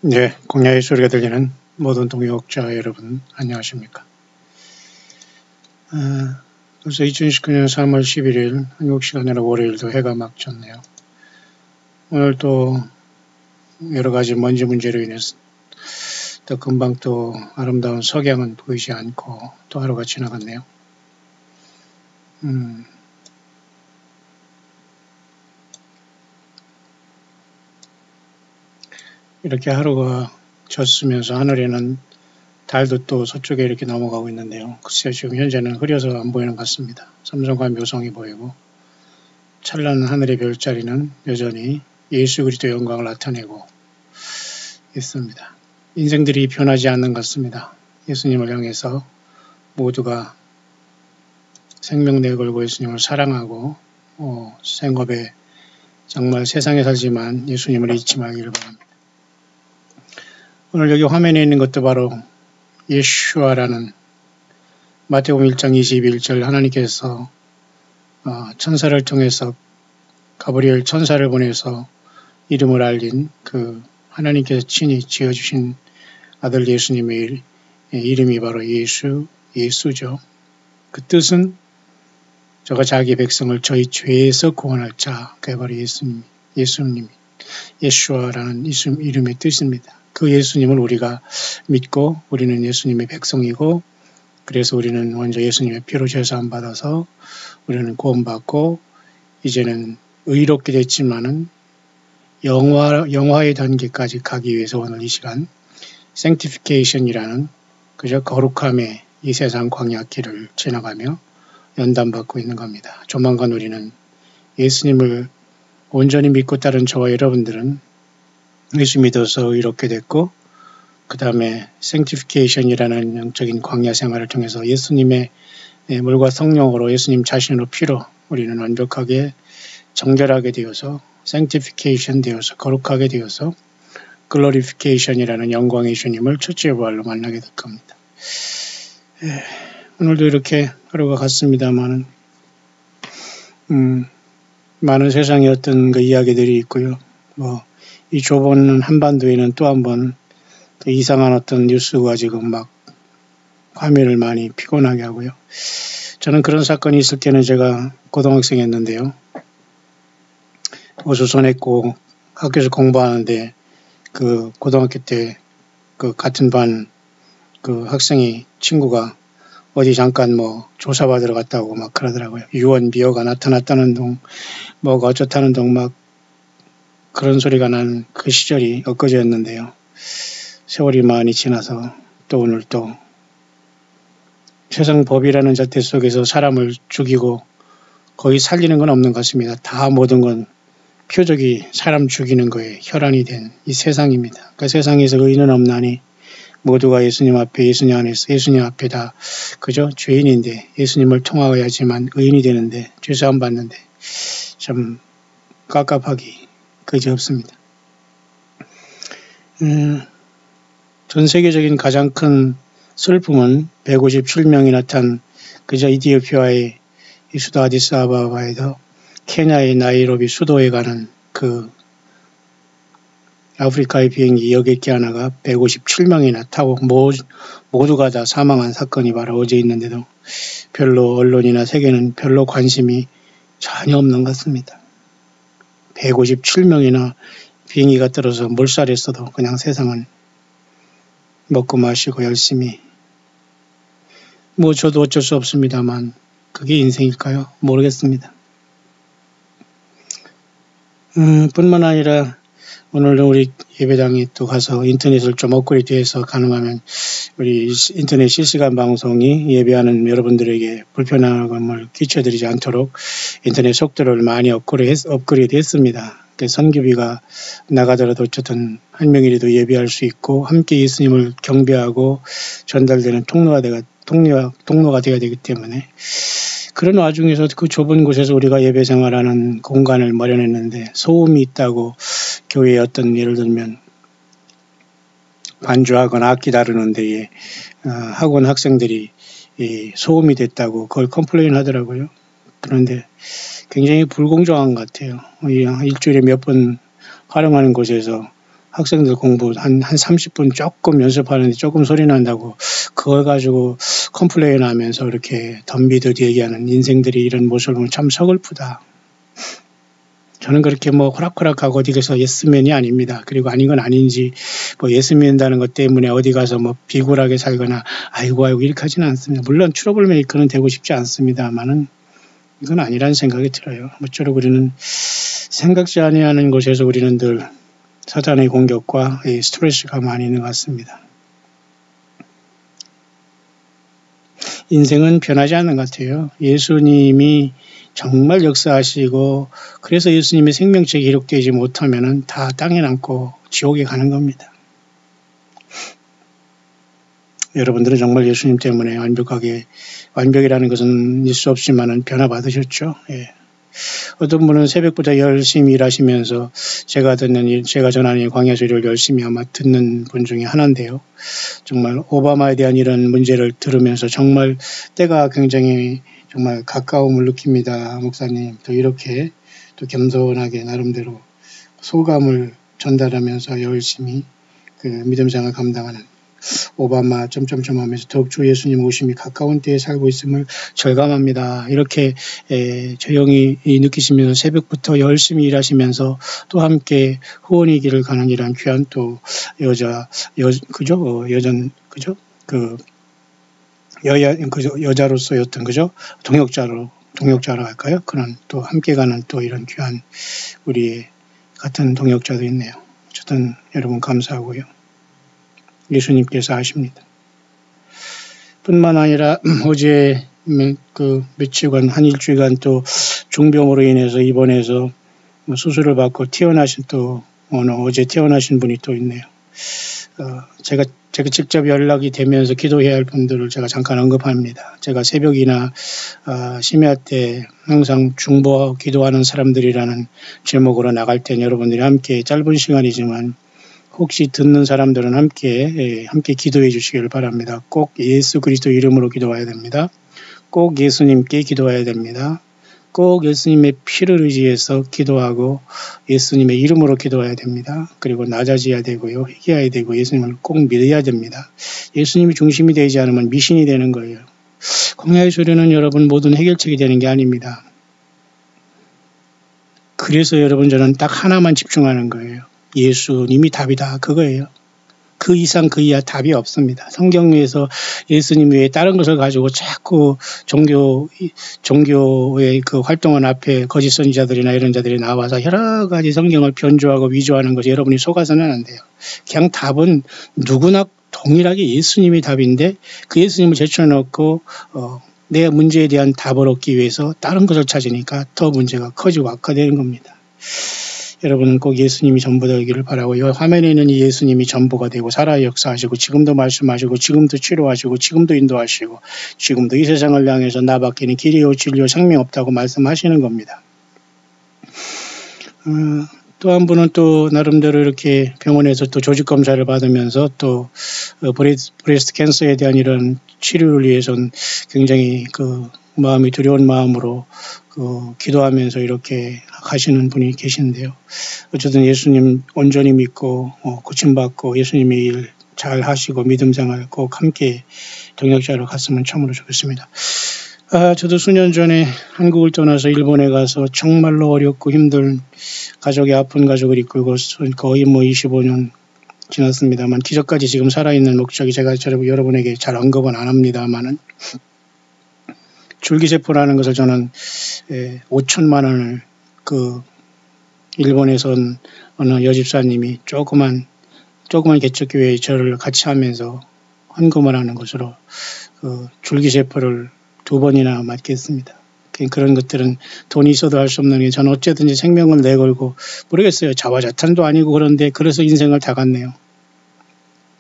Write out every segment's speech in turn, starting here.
네, 공야의 소리가 들리는 모든 동역자 여러분 안녕하십니까. 벌써 2019년 3월 11일 한국 시간으로 월요일도 해가 막 졌네요. 오늘 또 여러 가지 먼지 문제로 인해서 또 금방 또 아름다운 석양은 보이지 않고 또 하루가 지나갔네요. 이렇게 하루가 졌으면서 하늘에는 달도 또 서쪽에 이렇게 넘어가고 있는데요. 글쎄요, 지금 현재는 흐려서 안 보이는 것 같습니다. 삼성과 묘성이 보이고 찬란한 하늘의 별자리는 여전히 예수 그리스도 영광을 나타내고 있습니다. 인생들이 변하지 않는 것 같습니다. 예수님을 향해서 모두가 생명 내걸고 예수님을 사랑하고 생업에 정말 세상에 살지만 예수님을 잊지 말기를 바랍니다. 오늘 여기 화면에 있는 것도 바로 예슈아라는 마태복음 1장 21절 하나님께서 천사를 통해서 가브리엘 천사를 보내서 이름을 알린 그 하나님께서 친히 지어주신 아들 예수님의 이름이 바로 예수죠. 그 뜻은 저가 자기 백성을 저희 죄에서 구원할 자, 그게 바로 예수님, 예슈아라는 이름의 뜻입니다. 그 예수님을 우리가 믿고 우리는 예수님의 백성이고 그래서 우리는 먼저 예수님의 피로 제사함 받아서 우리는 구원받고 이제는 의롭게 됐지만은 영화의 단계까지 가기 위해서 오늘 이 시간 sanctification이라는 그저 거룩함의 이 세상 광야길을 지나가며 연단받고 있는 겁니다. 조만간 우리는 예수님을 온전히 믿고 따른 저와 여러분들은 예수 믿어서 의롭게 됐고 그 다음에 sanctification이라는 영적인 광야 생활을 통해서 예수님의 물과 성령으로 예수님 자신으로 피로 우리는 완벽하게 정결하게 되어서 sanctification 되어서 거룩하게 되어서 glorification이라는 영광의 주님을 첫째 부활로 만나게 될 겁니다. 오늘도 이렇게 하루가 갔습니다만 많은 세상의 어떤 그 이야기들이 있고요. 이 좁은 한반도에는 또 한 번 이상한 어떤 뉴스가 지금 막 화면을 많이 피곤하게 하고요. 저는 그런 사건이 있을 때는 제가 고등학생이었는데요. 조선했고 학교에서 공부하는데 그 고등학교 때 그 같은 반 그 학생이 친구가 어디 잠깐 조사받으러 갔다고 막 그러더라고요. 유언 비어가 나타났다는 둥 뭐가 어쩌다는 둥 막 그런 소리가 난 그 시절이 엊그제였는데요. 세월이 많이 지나서 또 오늘 또 세상 법이라는 잣대 속에서 사람을 죽이고 거의 살리는 건 없는 것 같습니다. 다 모든 건 표적이 사람 죽이는 거에 혈안이 된 이 세상입니다. 그 세상에서 의인은 없나니 모두가 예수님 앞에 예수님 안에서 예수님 앞에 다 그저 죄인인데 예수님을 통하여야지만 의인이 되는데 죄사함 받는데 참 깝깝하기 그지없습니다. 전 세계적인 가장 큰 슬픔은 157명이나 탄 그저 이디오피아의 수도 아디스아바바에서 케냐의 나이로비 수도에 가는 그 아프리카의 비행기 여객기 하나가 157명이나 타고 모두가 다 사망한 사건이 바로 어제 있는데도 별로 언론이나 세계는 별로 관심이 전혀 없는 것 같습니다. 157명이나 비행기가 떨어져 몰살했어도 그냥 세상은 먹고 마시고 열심히 저도 어쩔 수 없습니다만 그게 인생일까요? 모르겠습니다. 뿐만 아니라 오늘은 우리 예배당에 또 가서 인터넷을 좀 업그레이드해서 가능하면 우리 인터넷 실시간 방송이 예배하는 여러분들에게 불편함을 끼쳐드리지 않도록 인터넷 속도를 많이 업그레이드 했습니다. 선교비가 나가더라도 어쨌든 한 명이라도 예배할 수 있고 함께 예수님을 경배하고 전달되는 통로가 되어야 되기 때문에 그런 와중에서 그 좁은 곳에서 우리가 예배 생활하는 공간을 마련했는데 소음이 있다고 교회에 어떤 예를 들면 반주하거나 악기 다루는 데에 학원 학생들이 소음이 됐다고 그걸 컴플레인 하더라고요. 그런데 굉장히 불공정한 것 같아요. 일주일에 몇 번 활용하는 곳에서 학생들 공부 한 30분 조금 연습하는데 조금 소리 난다고 그걸 가지고 컴플레인 하면서 이렇게 덤비듯 얘기하는 인생들이 이런 모습을 보면 참 서글프다. 저는 그렇게 뭐 호락호락하고 어디 가서 예스맨이 아닙니다. 그리고 아닌 건 아닌지 뭐 예스맨다는 것 때문에 어디 가서 뭐 비굴하게 살거나 아이고 이렇게 하지는 않습니다. 물론 트러블 메이커는 되고 싶지 않습니다만은 이건 아니라는 생각이 들어요. 모쪼록 우리는 생각지 아니하는 곳에서 우리는 늘 사탄의 공격과 스트레스가 많이 있는 것 같습니다. 인생은 변하지 않는 것 같아요. 예수님이 정말 역사하시고 그래서 예수님의 생명책이 기록되지 못하면 다 땅에 남고 지옥에 가는 겁니다. 여러분들은 정말 예수님 때문에 완벽이라는 것은 있을 수 없지만 변화받으셨죠. 예. 어떤 분은 새벽부터 열심히 일하시면서 제가 전하는 광야소리를 열심히 아마 듣는 분 중에 하나인데요. 정말 오바마에 대한 이런 문제를 들으면서 정말 때가 굉장히 정말 가까움을 느낍니다. 목사님, 또 이렇게 또 겸손하게 나름대로 소감을 전달하면서 열심히 그 믿음생활 감당하는 오바마 하면서 더욱 주 예수님 오심이 가까운 때에 살고 있음을 절감합니다. 이렇게 조용히 느끼시면서 새벽부터 열심히 일하시면서 또 함께 후원이기를 가는 이런 귀한 또 여자로서였던 동역자로 할까요? 그런 또 함께 가는 또 이런 귀한 우리 같은 동역자도 있네요. 어쨌든 여러분 감사하고요. 예수님께서 하십니다. 뿐만 아니라 어제 며칠간 한 일주일간 또 중병으로 인해서 입원해서 수술을 받고 어제 태어나신 분이 또 있네요. 제가 직접 연락이 되면서 기도해야 할 분들을 제가 잠깐 언급합니다. 제가 새벽이나 심야 때 항상 중보 기도하는 사람들이라는 제목으로 나갈 때 여러분들이 함께 짧은 시간이지만 혹시 듣는 사람들은 함께 기도해 주시길 바랍니다. 꼭 예수 그리스도 이름으로 기도해야 됩니다. 꼭 예수님께 기도해야 됩니다. 꼭 예수님의 피를 의지해서 기도하고 예수님의 이름으로 기도해야 됩니다. 그리고 낮아져야 되고요. 회개해야 되고 예수님을 꼭 믿어야 됩니다. 예수님이 중심이 되지 않으면 미신이 되는 거예요. 광야의 소리는 여러분 모든 해결책이 되는 게 아닙니다. 그래서 여러분 저는 딱 하나만 집중하는 거예요. 예수님이 답이다. 그거예요. 그 이상 그 이하 답이 없습니다. 성경에서 예수님 외에 다른 것을 가지고 자꾸 종교의 그 활동원 앞에 거짓 선지자들이나 이런 자들이 나와서 여러 가지 성경을 변조하고 위조하는 것이 여러분이 속아서는 안 돼요. 그냥 답은 누구나 동일하게 예수님이 답인데 그 예수님을 제쳐놓고 내 문제에 대한 답을 얻기 위해서 다른 것을 찾으니까 더 문제가 커지고 악화되는 겁니다. 여러분은 꼭 예수님이 전부 되기를 바라고 이 화면에 있는 이 예수님이 전부가 되고 살아 역사하시고 지금도 말씀하시고 지금도 치료하시고 지금도 인도하시고 지금도 이 세상을 향해서 나밖에는 길이요 진리요 생명 없다고 말씀하시는 겁니다. 또 한 분은 또 나름대로 이렇게 병원에서 또 조직 검사를 받으면서 또 브레스트 캔서에 대한 이런 치료를 위해서는 굉장히 그 마음이 두려운 마음으로 기도하면서 이렇게 하시는 분이 계신데요. 어쨌든 예수님 온전히 믿고 고침받고 예수님의 일 잘 하시고 믿음생활 꼭 함께 동역자로 갔으면 참으로 좋겠습니다. 저도 수년 전에 한국을 떠나서 일본에 가서 정말로 어렵고 힘든 가족이 아픈 가족을 이끌고 거의 25년 지났습니다만 기적까지 지금 살아있는 목적이 제가 여러분에게 잘 언급은 안 합니다만은 줄기세포라는 것을 저는 5천만 원을 일본에서 온 어느 여집사님이 조그만 개척교회에 저를 같이 하면서 헌금을 하는 것으로 줄기세포를 2번이나 맞게 했습니다. 그런 것들은 돈이 있어도 할 수 없는 게 저는 어쨌든지 생명을 내걸고 모르겠어요. 자화자찬도 아니고 그런데 그래서 인생을 다 갔네요.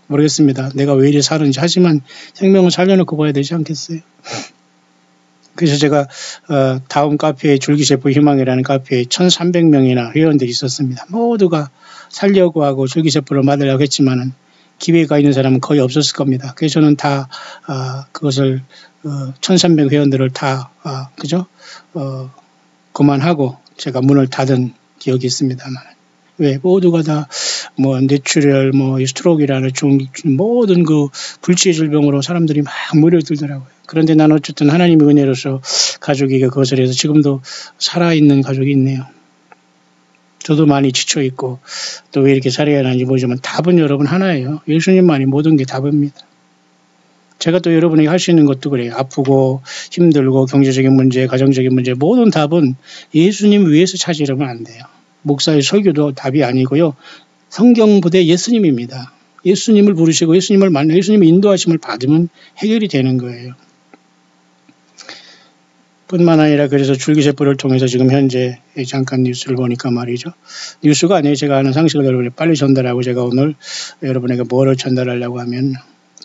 모르겠습니다. 내가 왜 이리 사는지 하지만 생명을 살려놓고 봐야 되지 않겠어요? 그래서 제가 다음 카페에 줄기세포 희망이라는 카페에 1,300명이나 회원들이 있었습니다. 모두가 살려고 하고 줄기세포를 맞으려고 했지만은 기회가 있는 사람은 거의 없었을 겁니다. 그래서 저는 다 그것을 1,300 회원들을 다 그만하고 제가 문을 닫은 기억이 있습니다만 왜 모두가 다 뭐 뇌출혈, 뭐 스트로크라는 모든 그 불치의 질병으로 사람들이 막 몰려들더라고요. 그런데 난 어쨌든 하나님의 은혜로서 가족에게 그것을 해서 지금도 살아있는 가족이 있네요. 저도 많이 지쳐있고 또 왜 이렇게 살아야 하는지 모르지만 답은 여러분 하나예요. 예수님만이 모든 게 답입니다. 제가 또 여러분에게 할 수 있는 것도 그래요. 아프고 힘들고 경제적인 문제, 가정적인 문제 모든 답은 예수님 위에서 찾으려면 안 돼요. 목사의 설교도 답이 아니고요. 성경보다 예수님입니다. 예수님을 부르시고 예수님을 만나 예수님의 인도하심을 받으면 해결이 되는 거예요. 뿐만 아니라 그래서 줄기세포를 통해서 지금 현재 잠깐 뉴스를 보니까 말이죠. 뉴스가 아니에요. 제가 아는 상식을 여러분에게 빨리 전달하고 제가 오늘 여러분에게 뭐를 전달하려고 하면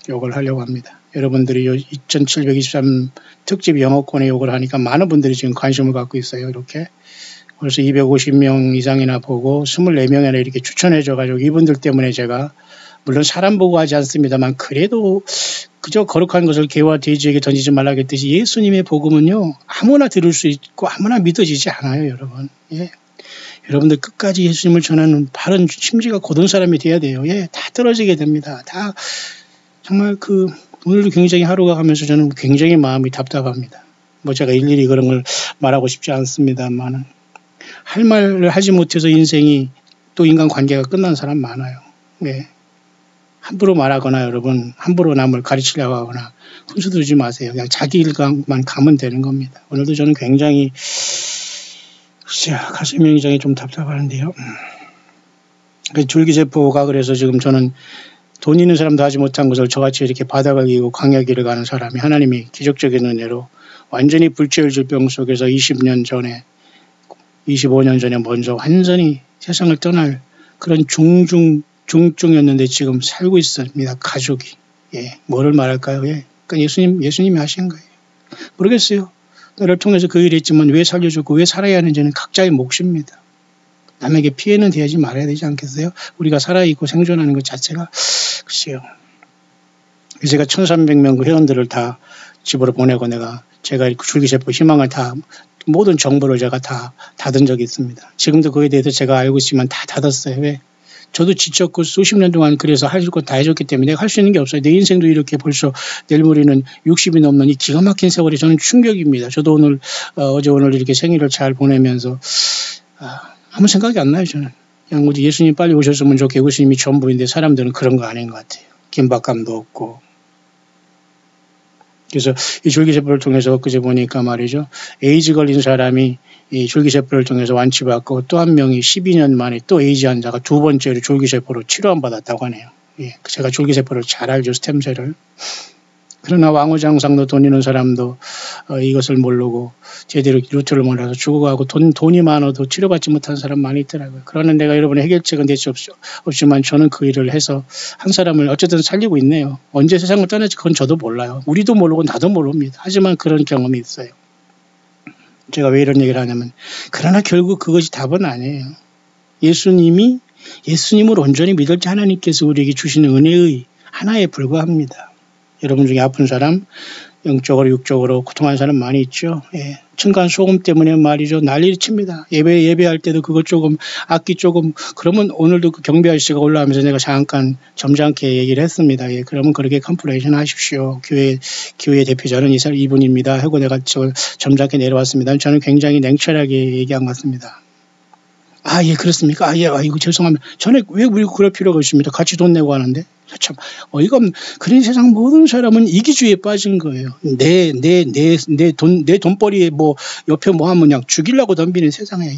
욕을 하려고 합니다. 여러분들이 2723 특집 영어권에 욕을 하니까 많은 분들이 지금 관심을 갖고 있어요. 이렇게. 그래서 250명 이상이나 보고 24명이나 이렇게 추천해줘가지고 이분들 때문에 제가 물론 사람 보고 하지 않습니다만 그래도 그저 거룩한 것을 개와 돼지에게 던지지 말라고 했듯이 예수님의 복음은요 아무나 들을 수 있고 아무나 믿어지지 않아요. 여러분. 예. 여러분들 끝까지 예수님을 전하는 바른 심지가 곧은 사람이 돼야 돼요. 예, 다 떨어지게 됩니다. 다 정말 오늘도 굉장히 하루가 가면서 저는 굉장히 마음이 답답합니다. 뭐 제가 일일이 그런 걸 말하고 싶지 않습니다만 할 말을 하지 못해서 인생이 또 인간관계가 끝난 사람 많아요. 네. 함부로 말하거나 여러분 함부로 남을 가르치려고 하거나 훈수 두지 마세요. 그냥 자기 일만 가면 되는 겁니다. 오늘도 저는 굉장히 가슴이 굉장히 좀 답답하는데요. 줄기세포가 그래서 지금 저는 돈 있는 사람도 하지 못한 것을 저같이 이렇게 바닥을 이고 광야길을 가는 사람이 하나님이 기적적인 은혜로 완전히 불치의 질병 속에서 20년 전에 25년 전에 먼저 완전히 세상을 떠날 그런 중증이었는데 지금 살고 있습니다. 가족이. 예, 뭐를 말할까요? 예. 그러니까 예수님이 하신 거예요. 모르겠어요. 나를 통해서 그 일을 했지만 왜 살려줬고 왜 살아야 하는지는 각자의 몫입니다. 남에게 피해는 되지 말아야 되지 않겠어요? 우리가 살아있고 생존하는 것 자체가 글쎄요. 제가 1300명 그 회원들을 다 집으로 보내고 제가 줄기세포 희망을 다 모든 정보를 제가 다 닫은 적이 있습니다. 지금도 그에 대해서 제가 알고 있지만 다 닫았어요. 왜? 저도 지쳤고 수십 년 동안 그래서 할 것 다 해줬기 때문에 내가 할 수 있는 게 없어요. 내 인생도 이렇게 벌써 내일 모레는 60이 넘는 이 기가 막힌 세월이 저는 충격입니다. 저도 오늘 이렇게 생일을 잘 보내면서 아무 생각이 안 나요. 저는 그냥 오직 예수님 빨리 오셨으면 좋겠고 예수님이 전부인데 사람들은 그런 거 아닌 것 같아요. 긴박감도 없고. 그래서 이 줄기세포를 통해서 그제 보니까 말이죠. 에이즈 걸린 사람이 이 줄기세포를 통해서 완치받고 또 한 명이 12년 만에 또 에이즈 환자가 두 번째로 줄기세포로 치료안 받았다고 하네요. 예, 제가 줄기세포를 잘 알죠. 스템셀을. 그러나 왕후장상도 돈 있는 사람도 이것을 모르고 제대로 루트를 몰라서 죽어가고 돈이 많아도 치료받지 못한 사람 많이 있더라고요. 그러나 내가 여러분의 해결책은 대체 없지만 저는 그 일을 해서 한 사람을 어쨌든 살리고 있네요. 언제 세상을 떠날지 그건 저도 몰라요. 우리도 모르고 나도 모릅니다. 하지만 그런 경험이 있어요. 제가 왜 이런 얘기를 하냐면 그러나 결국 그것이 답은 아니에요. 예수님을 온전히 믿을지 하나님께서 우리에게 주시는 은혜의 하나에 불과합니다. 여러분 중에 아픈 사람, 영적으로 육적으로 고통하는 사람 많이 있죠. 예. 층간 소음 때문에 말이죠. 난리를 칩니다. 예배할 때도 그것 조금 악기 조금 그러면 오늘도 그 경비 아저씨가 올라오면서 내가 잠깐 점잖게 얘기를 했습니다. 예. 그러면 그렇게 컴플레이션 하십시오. 교회 대표자는 이분입니다. 하고 내가 점잖게 내려왔습니다. 저는 굉장히 냉철하게 얘기한 것 같습니다. 예, 그렇습니까? 예, 이거 죄송합니다. 전에 왜 우리 그럴 필요가 있습니다. 같이 돈 내고 하는데. 참, 어이가 없는, 그런 세상 모든 사람은 이기주의에 빠진 거예요. 내 돈벌이에 옆에 하면 그냥 죽이려고 덤비는 세상에.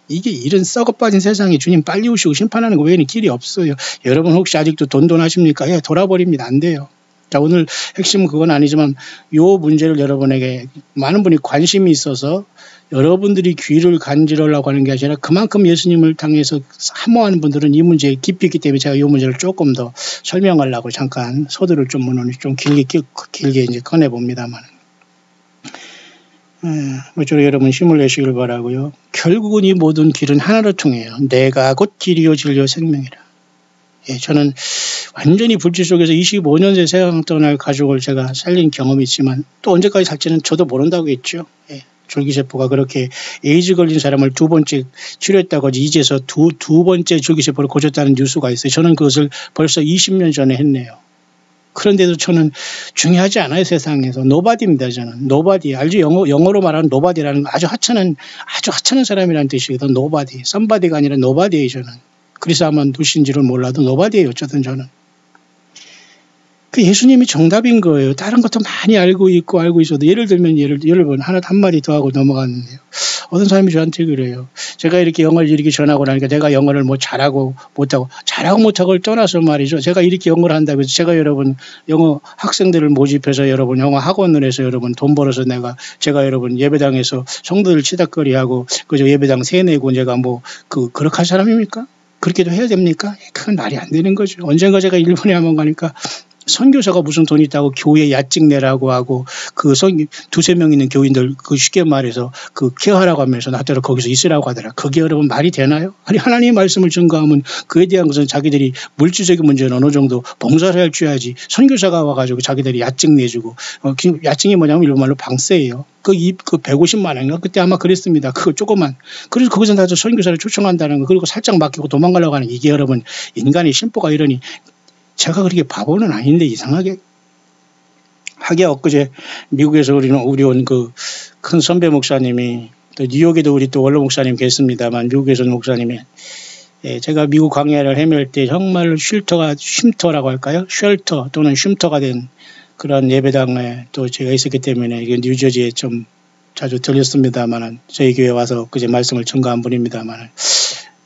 이게 이런 썩어 빠진 세상에 주님 빨리 오시고 심판하는 거 외에는 길이 없어요. 여러분 혹시 아직도 돈 하십니까? 예, 돌아버립니다. 안 돼요. 자, 오늘 핵심은 그건 아니지만 요 문제를 여러분에게 많은 분이 관심이 있어서 여러분들이 귀를 간지러려고 하는 게 아니라 그만큼 예수님을 향해서 사모하는 분들은 이 문제에 깊이 있기 때문에 제가 이 문제를 조금 더 설명하려고 잠깐 서두를 좀 길게 이제 꺼내봅니다만. 모쪼록 여러분 힘을 내시길 바라고요. 결국은 이 모든 길은 하나로 통해요. 내가 곧 길이요 진리요 생명이라. 예, 저는 완전히 불치 속에서 25년째 세상 떠날 가족을 제가 살린 경험이 있지만 또 언제까지 살지는 저도 모른다고 했죠. 예. 줄기세포가 그렇게 에이즈 걸린 사람을 2번째 치료했다고 이제서 두 번째 줄기세포를 고쳤다는 뉴스가 있어요. 저는 그것을 벌써 20년 전에 했네요. 그런데도 저는 중요하지 않아요. 세상에서. 노바디입니다. 저는. 노바디. 알죠? 영어로 말하는 노바디라는 아주 하찮은 사람이라는 뜻이거든. 노바디. 썸바디가 아니라 노바디예요. 저는. 그래서 아마 누신지를 몰라도 노바디예요. 어쨌든 저는. 그 예수님이 정답인 거예요. 다른 것도 많이 알고 있어도 예를 들면 한 마디 더 하고 넘어갔는데요. 어떤 사람이 저한테 그래요. 제가 이렇게 영어를 이렇게 전하고 나니까 내가 영어를 뭐 잘하고 못하고를 떠나서 말이죠. 제가 이렇게 영어를 한다고 해서 제가 여러분 영어 학생들을 모집해서 여러분 영어 학원을 해서 여러분 돈 벌어서 제가 여러분 예배당에서 성도들 치닥거리하고 그저 예배당 세내고 제가 그렇게 할 사람입니까? 그렇게도 해야 됩니까? 그건 말이 안 되는 거죠. 언젠가 제가 일본에 한번 가니까 선교사가 무슨 돈 있다고 교회 야찍 내라고 하고 두세 명 있는 교인들 쉽게 말해서 케어하라고 하면서 나더러 거기서 있으라고 하더라. 그게 여러분 말이 되나요? 아니 하나님의 말씀을 증거하면 그에 대한 것은 자기들이 물질적인 문제는 어느 정도 봉사를 할 줄 알지. 선교사가 와가지고 자기들이 야찍 내주고 야찍이 뭐냐면 일본말로 방세예요. 그 150만 원인가 그때 아마 그랬습니다. 그거 조금만. 그래서 거기서 나서 선교사를 초청한다는 거 그리고 살짝 맡기고 도망가려고 하는 이게 여러분 인간의 심보가 이러니 제가 그렇게 바보는 아닌데 이상하게 엊그제 미국에서 우리 온 큰 선배 목사님이 또 뉴욕에도 우리 또 원로 목사님 계십니다만 미국에서 온 목사님이 제가 미국 광야를 헤맬 때 정말 쉼터라고 할까요? 쉘터 또는 쉼터가 된 그런 예배당에 또 제가 있었기 때문에 이게 뉴저지에 좀 자주 들렸습니다만 저희 교회 와서 그제 말씀을 전가한 분입니다만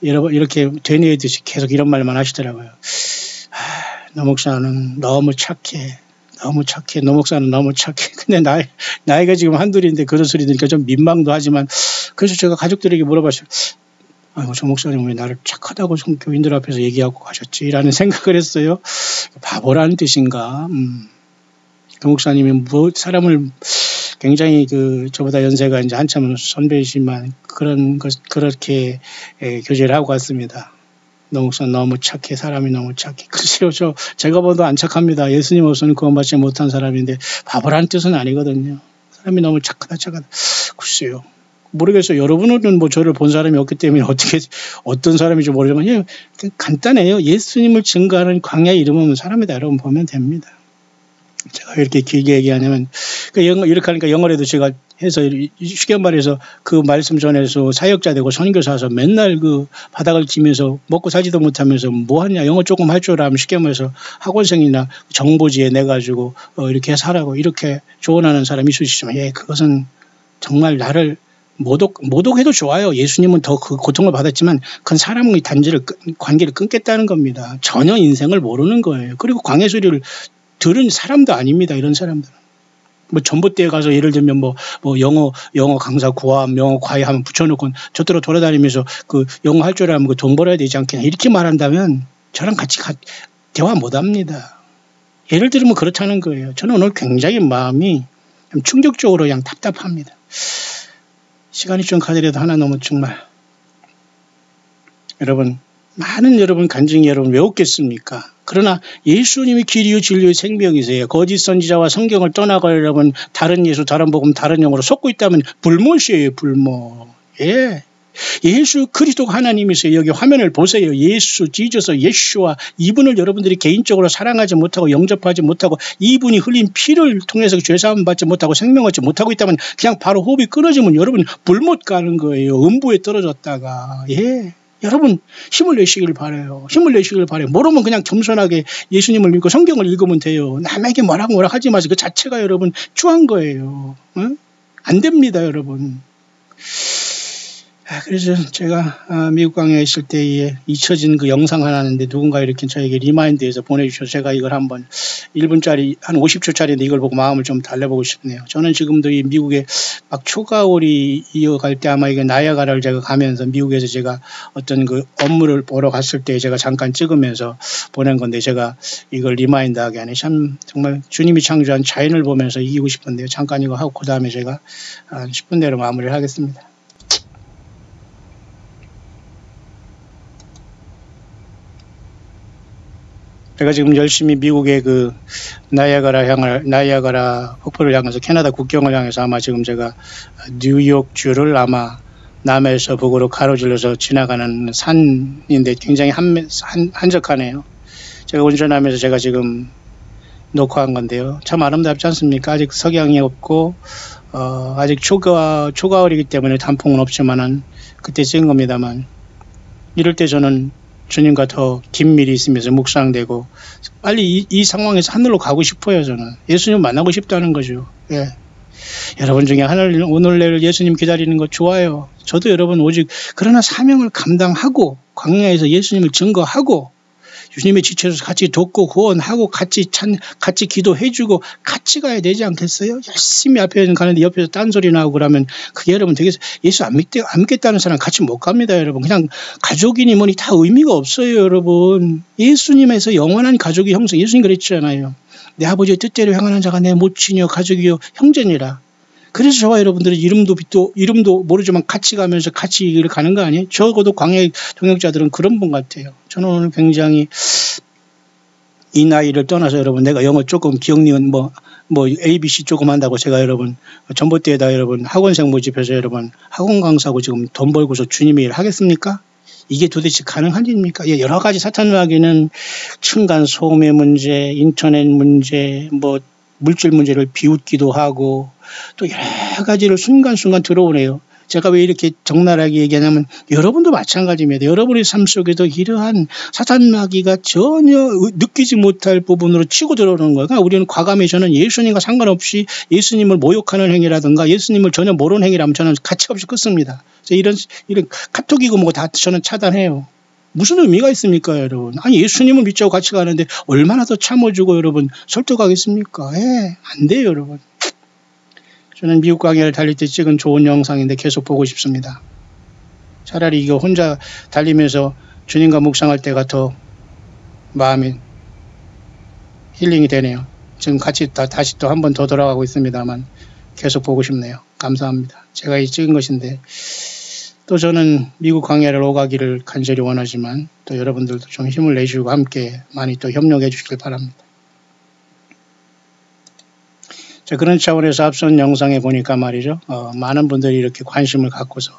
여러분 이렇게 되뇌듯이 계속 이런 말만 하시더라고요. 노 목사는 너무 착해. 노 목사는 너무 착해. 근데 나이가 지금 한둘인데 그런 소리 들으니까 좀 민망도 하지만 그래서 제가 가족들에게 물어봤어요. 아이고, 저 목사님 왜 나를 착하다고 교인들 앞에서 얘기하고 가셨지? 라는 생각을 했어요. 바보라는 뜻인가? 그 목사님이 사람을 굉장히 저보다 연세가 이제 한참 선배이지만 그렇게 교제를 하고 갔습니다. 노 목사 너무 착해. 사람이 너무 착해. 글쎄요, 제가 봐도 안 착합니다. 예수님 없으면 구원받지 못한 사람인데 바보라는 뜻은 아니거든요. 사람이 너무 착하다. 글쎄요. 모르겠어요. 여러분은 저를 본 사람이 없기 때문에 어떤 사람인지 모르지만 간단해요. 예수님을 증거하는 광야의 이름은 사람이다. 여러분 보면 됩니다. 제가 왜 이렇게 길게 얘기하냐면 이렇게 하니까 영어로도 제가 해서 쉽게 말해서 그 말씀 전해서 사역자 되고 선교사서 맨날 바닥을 기면서 먹고 살지도 못하면서 뭐 하냐 영어 조금 할 줄 알면 쉽게 말해서 학원생이나 정보지에 내가지고 이렇게 살라고 이렇게 조언하는 사람이 있으시지만 그것은 정말 나를 모독해도 좋아요. 예수님은 더 그 고통을 받았지만 그건 사람의 관계를 끊겠다는 겁니다. 전혀 인생을 모르는 거예요. 그리고 광야 소리를 들은 사람도 아닙니다. 이런 사람들은. 전봇대에 가서 예를 들면 영어 강사 구함, 영어 과외 하면 붙여놓고 저대로 돌아다니면서 영어 할 줄 알면 돈 벌어야 되지 않겠냐. 이렇게 말한다면 저랑 같이 대화 못 합니다. 예를 들면 그렇다는 거예요. 저는 오늘 굉장히 마음이 충격적으로 그냥 답답합니다. 시간이 좀 가더라도 하나 너무 정말. 많은 여러분 간증이 여러분 왜 없겠습니까? 그러나 예수님이 길이요 진리요 생명이세요. 거짓 선지자와 성경을 떠나가 여러분 다른 예수 다른 복음 다른 영어로 속고 있다면 불못이에요. 불못. 예수 그리스도가 하나님이세요. 여기 화면을 보세요. 예수 지저스 예수와 이분을 여러분들이 개인적으로 사랑하지 못하고 영접하지 못하고 이분이 흘린 피를 통해서 죄사함 받지 못하고 생명 얻지 못하고 있다면 그냥 바로 호흡이 끊어지면 여러분 불못 가는 거예요. 음부에 떨어졌다가 여러분 힘을 내시길 바라요. 모르면 그냥 겸손하게 예수님을 믿고 성경을 읽으면 돼요. 남에게 뭐라 하지 마세요. 그 자체가 여러분 추한 거예요. 안 됩니다, 여러분. 그래서 제가 미국 강의에 있을 때에 잊혀진 그 영상 하나 하는데 누군가 이렇게 저에게 리마인드해서 보내주셔서 제가 이걸 한번 1분짜리 한 50초짜리인데 이걸 보고 마음을 좀 달래보고 싶네요. 저는 지금도 이 미국에 막 초가을이 이어갈 때 아마 이게 나야가라를 제가 가면서 미국에서 제가 어떤 그 업무를 보러 갔을 때 제가 잠깐 찍으면서 보낸 건데 제가 이걸 리마인드하게 하네. 참 정말 주님이 창조한 자연을 보면서 이기고 싶은데요. 잠깐 이거 하고 그 다음에 제가 한 10분 내로 마무리를 하겠습니다. 제가 지금 열심히 미국의 그 나이아가라 폭포를 향해서 캐나다 국경을 향해서 아마 지금 제가 뉴욕주를 아마 남에서 북으로 가로질러서 지나가는 산인데 굉장히 한적하네요. 제가 운전하면서 제가 지금 녹화한 건데요. 참 아름답지 않습니까? 아직 석양이 없고 아직 초가을이기 때문에 단풍은 없지만은 그때 찍은 겁니다만 이럴 때 저는 주님과 더 긴밀히 있으면서 묵상되고 빨리 이 상황에서 하늘로 가고 싶어요. 저는 예수님 만나고 싶다는 거죠. 예. 여러분 중에 오늘 내일 예수님 기다리는 거 좋아요. 저도 여러분 오직 그러나 사명을 감당하고 광야에서 예수님을 증거하고 주님의 지체로서 같이 돕고 구원하고 같이 기도해주고 같이 가야 되지 않겠어요? 열심히 앞에 가는데 옆에서 딴소리 나오고 그러면 그게 여러분 되게 예수 안 믿겠다는 사람 같이 못 갑니다, 여러분. 그냥 가족이니 뭐니 다 의미가 없어요, 여러분. 예수님에서 영원한 가족이 형성. 예수님 그랬잖아요. 내 아버지의 뜻대로 행하는 자가 내 모친이요 가족이요 형제니라. 그래서 저와 여러분들은 이름도 모르지만 같이 가면서 같이 이 길을 가는 거 아니에요? 적어도 광야의 동역자들은 그런 분 같아요. 저는 오늘 굉장히 이 나이를 떠나서 여러분 내가 영어 조금 기억니은 뭐 ABC 조금 한다고 제가 여러분 전봇대에다 여러분 학원생 모집해서 여러분 학원 강사하고 지금 돈 벌고서 주님의 일을 하겠습니까? 이게 도대체 가능한 일입니까? 예, 여러 가지 사탄마귀는 층간 소음의 문제, 인터넷 문제, 뭐 물질 문제를 비웃기도 하고 또 여러 가지를 순간순간 들어오네요. 제가 왜 이렇게 적나라하게 얘기하냐면 여러분도 마찬가지입니다. 여러분의 삶 속에도 이러한 사탄마귀가 전혀 느끼지 못할 부분으로 치고 들어오는 거예요. 그러니까 우리는 과감히 저는 예수님과 상관없이 예수님을 모욕하는 행위라든가 예수님을 전혀 모르는 행위라면 저는 가치없이 끊습니다. 이런 카톡이고 뭐고 다 저는 차단해요. 무슨 의미가 있습니까, 여러분? 아니, 예수님을 믿자고 같이 가는데 얼마나 더 참아주고 여러분 설득하겠습니까? 예, 안 돼요, 여러분. 저는 미국 강의를 달릴 때 찍은 좋은 영상인데 계속 보고 싶습니다. 차라리 이거 혼자 달리면서 주님과 묵상할 때가 더 마음이 힐링이 되네요. 지금 같이 다시 또 한 번 더 돌아가고 있습니다만 계속 보고 싶네요. 감사합니다. 제가 이 찍은 것인데 또 저는 미국 광야를 오가기를 간절히 원하지만 또 여러분들도 좀 힘을 내주고 함께 많이 또 협력해 주시길 바랍니다. 자, 그런 차원에서 앞선 영상에 보니까 말이죠. 많은 분들이 이렇게 관심을 갖고서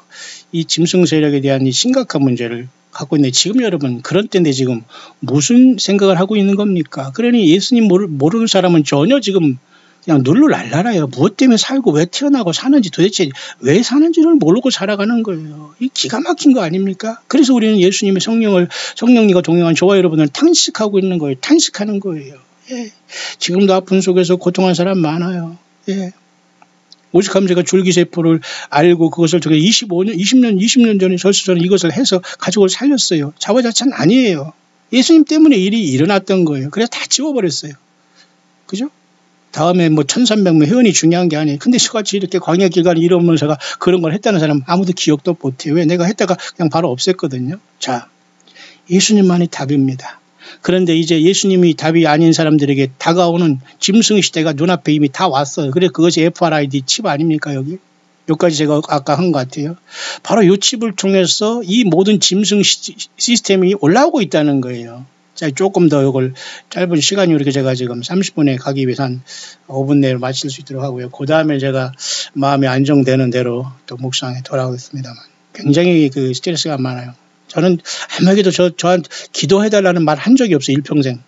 이 짐승 세력에 대한 이 심각한 문제를 갖고 있는데 지금 여러분 그런 때인데 지금 무슨 생각을 하고 있는 겁니까? 그러니 예수님 모르는 사람은 전혀 지금 그냥 눌러날라라요. 무엇 때문에 살고 왜 태어나고 사는지 도대체 왜 사는지를 모르고 살아가는 거예요. 이 기가 막힌 거 아닙니까? 그래서 우리는 예수님의 성령님과 동행한 저와 여러분을 탄식하고 있는 거예요. 탄식하는 거예요. 예. 지금도 아픈 속에서 고통한 사람 많아요. 예. 오직하면 제가 줄기세포를 알고 그것을 저게 20년 전에 저는 이것을 해서 가족을 살렸어요. 자화자찬 아니에요. 예수님 때문에 일이 일어났던 거예요. 그래서 다 지워버렸어요. 그죠? 다음에 뭐 1300명 회원이 중요한 게 아니에요. 근데 저같이 이렇게 광야 길가는 일 없는 자가 그런 걸 했다는 사람 아무도 기억도 못해요. 왜? 내가 했다가 그냥 바로 없앴거든요. 자, 예수님만이 답입니다. 그런데 이제 예수님이 답이 아닌 사람들에게 다가오는 짐승 시대가 눈앞에 이미 다 왔어요. 그래서 그것이 FRID 칩 아닙니까, 여기? 여기까지 제가 아까 한 것 같아요. 바로 이 칩을 통해서 이 모든 짐승 시스템이 올라오고 있다는 거예요. 자, 조금 더 이걸 짧은 시간이 이렇게 제가 지금 30분에 가기 위해서 한 5분 내로 마칠 수 있도록 하고요. 그 다음에 제가 마음이 안정되는 대로 또 묵상에 돌아오겠습니다만 굉장히 그 스트레스가 많아요. 저는 아무에게도 저한테 기도해달라는 말 한 적이 없어요. 일평생.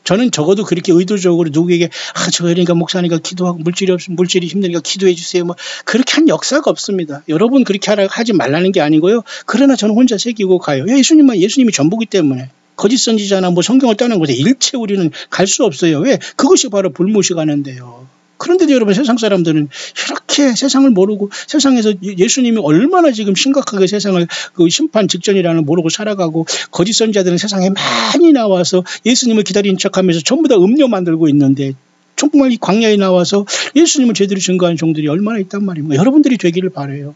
저는 적어도 그렇게 의도적으로 누구에게 그러니까 목사니까 기도하고 물질이 힘드니까 기도해 주세요. 뭐 그렇게 한 역사가 없습니다. 여러분 그렇게 하지 말라는 게 아니고요. 그러나 저는 혼자 새기고 가요. 예수님이 전부기 때문에. 거짓 선지자나 뭐 성경을 떠난 곳에 일체 우리는 갈 수 없어요. 왜? 그것이 바로 불모시가는데요. 그런데도 여러분 세상 사람들은 이렇게 세상을 모르고 세상에서 예수님이 얼마나 지금 심각하게 세상을 그 심판 직전이라는 모르고 살아가고 거짓 선지자들은 세상에 많이 나와서 예수님을 기다리는 척하면서 전부 다 음료 만들고 있는데 정말 이 광야에 나와서 예수님을 제대로 증거하는 종들이 얼마나 있단 말입니다. 여러분들이 되기를 바라요.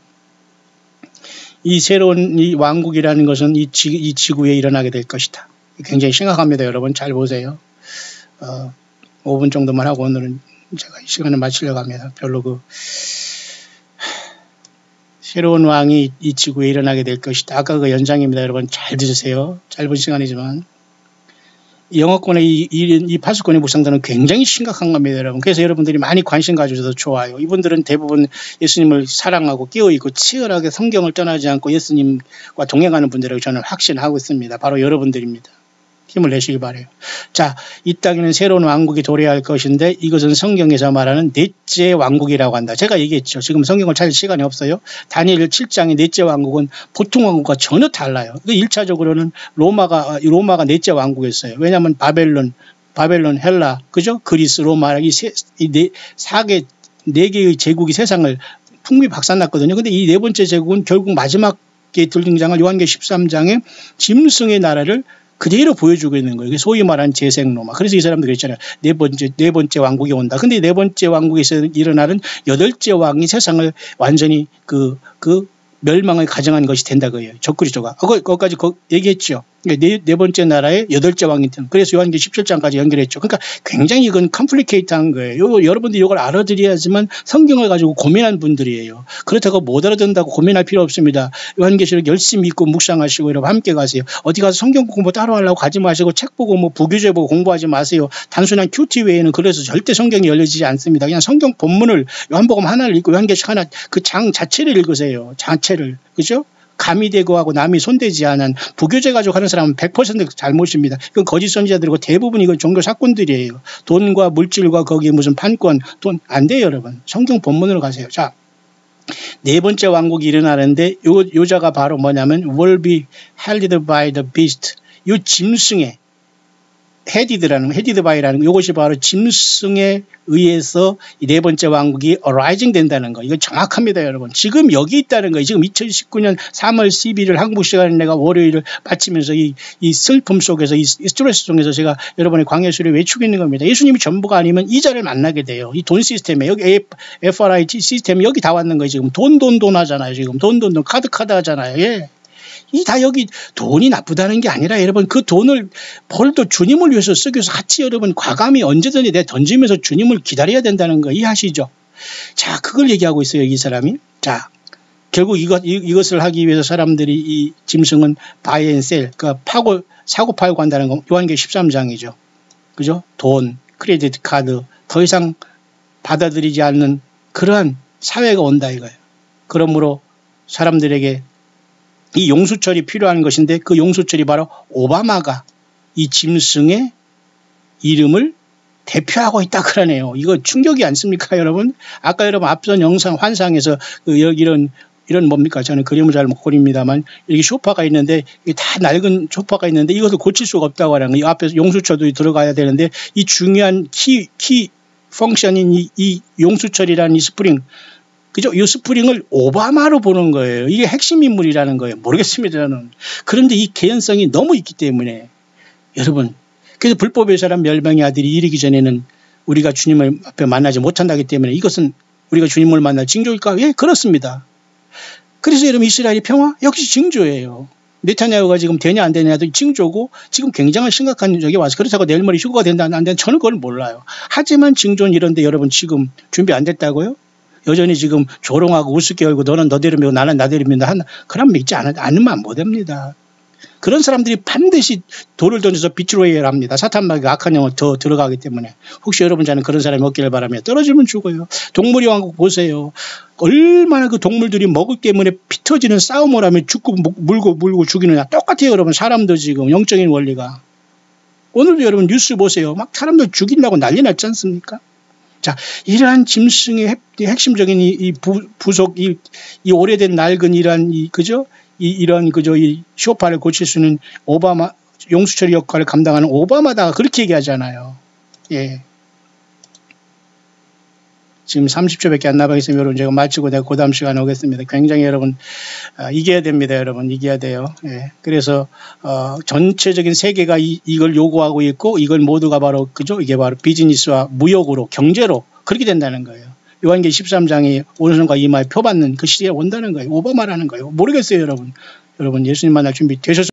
이 새로운 이 왕국이라는 것은 이 지구에 일어나게 될 것이다. 굉장히 심각합니다. 여러분 잘 보세요. 5분 정도만 하고 오늘은 제가 이 시간을 마치려고 합니다. 별로 새로운 왕이 이 지구에 일어나게 될 것이다. 아까 그 연장입니다. 여러분 잘 들으세요. 짧은 시간이지만 영어권의 이 파수꾼의 묵상들은 굉장히 심각한 겁니다, 여러분. 그래서 여러분들이 많이 관심 가져줘서 좋아요. 이분들은 대부분 예수님을 사랑하고 깨어있고 치열하게 성경을 떠나지 않고 예수님과 동행하는 분들이라고 저는 확신하고 있습니다. 바로 여러분들입니다. 힘을 내시기 바라요. 자, 이 땅에는 새로운 왕국이 도래할 것인데 이것은 성경에서 말하는 넷째 왕국이라고 한다. 제가 얘기했죠. 지금 성경을 찾을 시간이 없어요. 다니엘 7장의 넷째 왕국은 보통 왕국과 전혀 달라요. 1차적으로는 로마가 넷째 왕국이었어요. 왜냐하면 바벨론, 헬라, 그죠? 그리스, 로마 네 개의 제국이 세상을 풍미박산났거든요. 근데 이 네 번째 제국은 결국 마지막에 등장할 요한계시록 13장의 짐승의 나라를 그대로 보여주고 있는 거예요. 소위 말하는 재생로마. 그래서 이 사람들이 그랬잖아요. 네 번째 왕국이 온다. 근데 네 번째 왕국에서 일어나는 여덟째 왕이 세상을 완전히 멸망을 가정한 것이 된다 거예요. 적그리스도가. 거기까지 얘기했죠. 네 번째 나라의 여덟째 왕이 된. 그래서 요한계시록 17장까지 연결했죠. 그러니까 굉장히 이건 컴플리케이트한 거예요. 여러분들이 이걸 알아들어야지만 성경을 가지고 고민한 분들이에요. 그렇다고 못 알아듣는다고 고민할 필요 없습니다. 요한계시록 열심히 읽고 묵상하시고 여러분 함께 가세요. 어디 가서 성경 공부 따로 하려고 가지 마시고 책 보고 부교재 보고 공부하지 마세요. 단순한 큐티 외에는 그래서 절대 성경이 열려지지 않습니다. 그냥 성경 본문을 요한복음 하나를 읽고 요한계시록 하나 그 장 자체를 읽으세요. 자체를. 그죠? 감히 대고하고 남이 손대지 않은 부교재 가지고 하는 사람은 100% 잘못입니다. 이건 거짓 선지자들이고 대부분 이건 종교 사건들이에요. 돈과 물질과 거기에 무슨 판권, 돈 안 돼요, 여러분. 성경 본문으로 가세요. 자, 네 번째 왕국이 일어나는데 요 자가 바로 뭐냐면 will be held by the beast. 요 짐승의 headed by라는 이것이 바로 짐승에 의해서 이 네 번째 왕국이 arising 된다는 거. 이거 정확합니다, 여러분. 지금 여기 있다는 거예요. 지금 2019년 3월 12일 한국 시간에 내가 월요일을 마치면서 이 슬픔 속에서 이 스트레스 속에서 제가 여러분의 광야수를 외치고 있는 겁니다. 예수님이 전부가 아니면 이 자를 만나게 돼요. 이 돈 시스템에 여기 FRIT 시스템이 여기 다 왔는 거예요. 지금 돈 하잖아요. 지금 돈 카드 하잖아요. 예. 이 다 여기 돈이 나쁘다는 게 아니라 여러분 그 돈을 벌도 주님을 위해서 쓰기 위해서 같이 여러분 과감히 언제든지 내 던지면서 주님을 기다려야 된다는 거 이해하시죠? 자, 그걸 얘기하고 있어요, 이 사람이. 자, 결국 이것을 하기 위해서 사람들이 이 짐승은 buy and sell, 그러니까 사고 팔고 한다는 거 요한계시록 13장이죠. 그죠? 돈, 크레디트 카드 더 이상 받아들이지 않는 그러한 사회가 온다 이거예요. 그러므로 사람들에게 이 용수철이 필요한 것인데 그 용수철이 바로 오바마가 이 짐승의 이름을 대표하고 있다 그러네요. 이거 충격이 않습니까, 여러분? 아까 여러분 앞선 영상 환상에서 이런 뭡니까? 저는 그림을 잘 못 그립니다만 이렇게 소파가 있는데 이게 다 낡은 소파가 있는데 이것을 고칠 수가 없다고 하는 거예요. 이 앞에서 용수철도 들어가야 되는데 이 중요한 키 펑션인 이 용수철이라는 이 스프링, 그죠? 이 스프링을 오바마로 보는 거예요. 이게 핵심 인물이라는 거예요. 모르겠습니다, 저는. 그런데 이 개연성이 너무 있기 때문에 여러분, 그래서 불법의 사람 멸망의 아들이 이르기 전에는 우리가 주님을 앞에 만나지 못한다기 때문에 이것은 우리가 주님을 만날 징조일까? 예, 그렇습니다. 그래서 여러분 이스라엘의 평화 역시 징조예요. 네타냐후가 지금 되냐 안 되냐도 징조고 지금 굉장한 심각한 적이 와서 그렇다고 내일 모레 휴거가 된다 안 된다 저는 그걸 몰라요. 하지만 징조는 이런데 여러분 지금 준비 안 됐다고요? 여전히 지금 조롱하고 우습게 열고 너는 너대로 믿고 나는 나대로 믿는다. 그럼 믿지 않으면 못 됩니다. 그런 사람들이 반드시 돌을 던져서 빛으로 해야 합니다. 사탄마귀 악한 영을 더 들어가기 때문에. 혹시 여러분 자는 그런 사람이 없기를 바라며 떨어지면 죽어요. 동물의 왕국 보세요. 얼마나 그 동물들이 먹을 때문에 피 터지는 싸움을 하며 죽고 물고 죽이느냐. 똑같아요, 여러분. 사람도 지금 영적인 원리가. 오늘도 여러분 뉴스 보세요. 막 사람들 죽인다고 난리 났지 않습니까? 자, 이러한 짐승의 핵심적인 이 부속, 이 오래된 낡은 이러한 그죠? 이 쇼파를 고칠 수 있는 오바마, 용수철 역할을 감당하는 오바마다가 그렇게 얘기하잖아요. 예. 지금 30초밖에 안 남아있으면 여러분 제가 마치고 내가 그 다음 시간에 오겠습니다. 굉장히 여러분, 이겨야 됩니다, 여러분. 이겨야 돼요. 예. 그래서, 전체적인 세계가 이걸 요구하고 있고 이걸 모두가 바로, 그죠? 이게 바로 비즈니스와 무역으로, 경제로 그렇게 된다는 거예요. 요한계시록 13장이 오른손과 이마에 표받는 그 시대에 온다는 거예요. 오바마라는 거예요. 모르겠어요, 여러분. 여러분 예수님 만날 준비 되셨습니까?